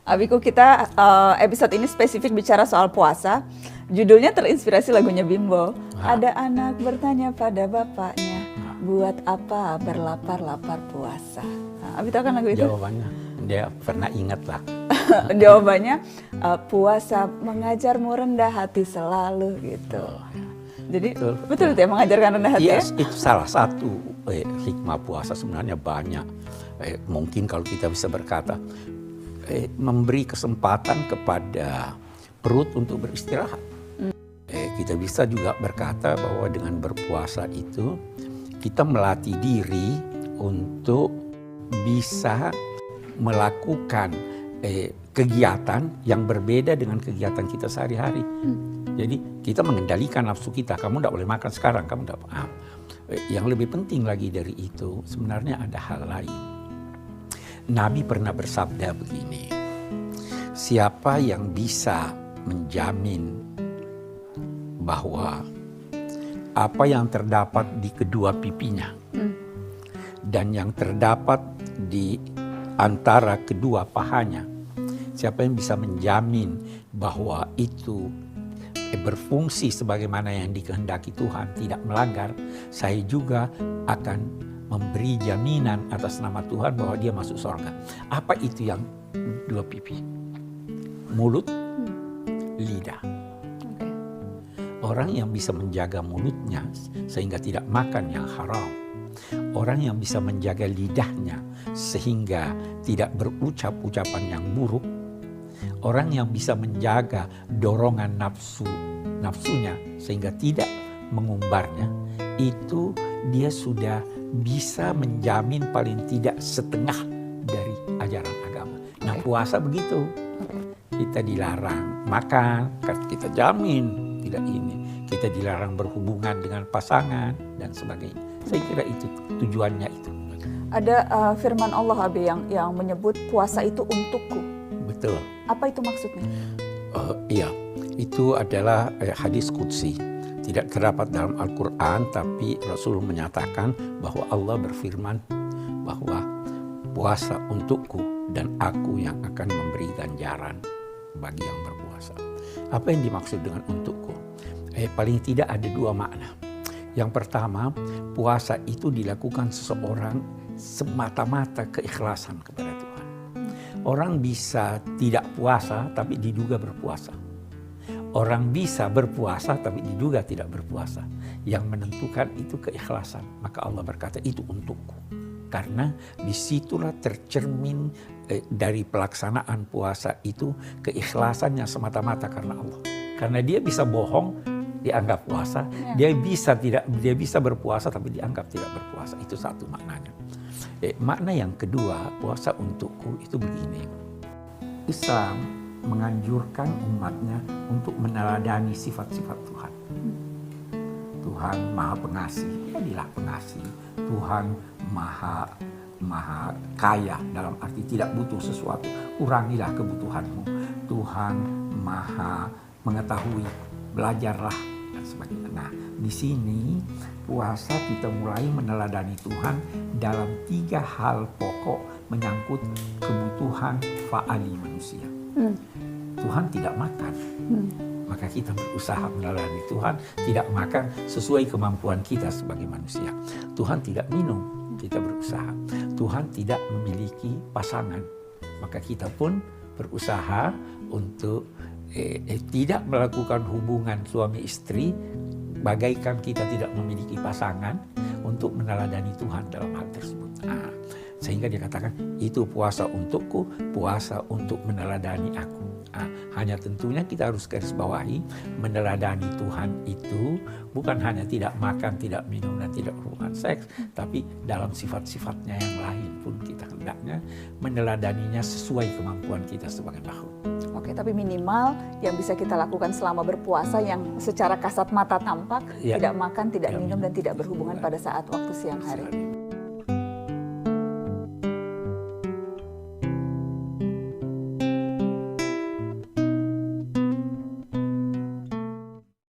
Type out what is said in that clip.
Abiku, kita episode ini spesifik bicara soal puasa. Judulnya terinspirasi lagunya Bimbo. Ada anak bertanya pada bapaknya, buat apa berlapar-lapar puasa? Abi tahu kan lagu itu? Jawabannya, dia pernah ingat lah. Jawabannya, puasa mengajarmu rendah hati selalu gitu. Jadi betul itu ya, mengajarkan rendah hati ya? Itu salah satu hikmah puasa, sebenarnya banyak. Mungkin kalau kita bisa berkata, memberi kesempatan kepada perut untuk beristirahat. Kita bisa juga berkata bahwa dengan berpuasa itu kita melatih diri untuk bisa melakukan kegiatan yang berbeda dengan kegiatan kita sehari-hari. Jadi kita mengendalikan nafsu kita. Kamu tidak boleh makan sekarang, kamu tidak. Yang lebih penting lagi dari itu sebenarnya ada hal lain. Nabi pernah bersabda begini, siapa yang bisa menjamin bahwa apa yang terdapat di kedua pipinya dan yang terdapat di antara kedua pahanya, siapa yang bisa menjamin bahwa itu berfungsi sebagaimana yang dikehendaki Tuhan, tidak melanggar, saya juga akan memberi jaminan atas nama Tuhan bahwa dia masuk surga. Apa itu yang dua pipi? Mulut, lidah. Orang yang bisa menjaga mulutnya sehingga tidak makan yang haram. Orang yang bisa menjaga lidahnya sehingga tidak berucap ucapan yang buruk. Orang yang bisa menjaga dorongan nafsunya sehingga tidak mengumbarnya, itu dia sudah bisa menjamin paling tidak setengah dari ajaran agama. Nah, puasa begitu. Kita dilarang makan, kita jamin tidak ini. Kita dilarang berhubungan dengan pasangan dan sebagainya. Saya kira itu tujuannya itu. Ada firman Allah, Abi, yang menyebut puasa itu untukku. Betul. Apa itu maksudnya? Iya, itu adalah hadis qudsi. Tidak terdapat dalam Al-Quran, tapi Rasul menyatakan bahwa Allah berfirman bahwa puasa untukku dan aku yang akan memberi ganjaran bagi yang berpuasa. Apa yang dimaksud dengan untukku? Paling tidak ada dua makna. Yang pertama, puasa itu dilakukan seseorang semata-mata keikhlasan kepada Tuhan. Orang bisa tidak puasa tapi diduga berpuasa. Orang bisa berpuasa tapi diduga tidak berpuasa. Yang menentukan itu keikhlasan. Maka Allah berkata itu untukku. Karena disitulah tercermin dari pelaksanaan puasa itu keikhlasannya semata-mata karena Allah. Karena dia bisa bohong dianggap puasa, dia bisa berpuasa tapi dianggap tidak berpuasa. Itu satu maknanya. Makna yang kedua, puasa untukku itu begini. Islam menganjurkan umatnya untuk meneladani sifat-sifat Tuhan. Tuhan Maha Pengasih, jadilah pengasih. Tuhan Maha kaya, dalam arti tidak butuh sesuatu, kurangilah kebutuhanmu. Tuhan Maha mengetahui, belajarlah dan sebagainya. Nah, di sini puasa kita mulai meneladani Tuhan dalam 3 hal pokok menyangkut kebutuhan faali manusia. Tuhan tidak makan, maka kita berusaha meneladani Tuhan tidak makan sesuai kemampuan kita sebagai manusia. Tuhan tidak minum, kita berusaha. Tuhan tidak memiliki pasangan, maka kita pun berusaha untuk tidak melakukan hubungan suami istri bagaikan kita tidak memiliki pasangan, untuk meneladani Tuhan dalam hal tersebut. Sehingga dia katakan itu puasa untukku, puasa untuk meneladani aku. Hanya tentunya kita harus garis bawahi, meneladani Tuhan itu bukan hanya tidak makan, tidak minum, dan tidak hubungan seks, tapi dalam sifat-sifatnya yang lain pun kita hendaknya meneladaninya sesuai kemampuan kita sebagai makhluk. Oke, tapi minimal yang bisa kita lakukan selama berpuasa yang secara kasat mata tampak, tidak makan, tidak minum, dan tidak berhubungan pada saat waktu siang hari.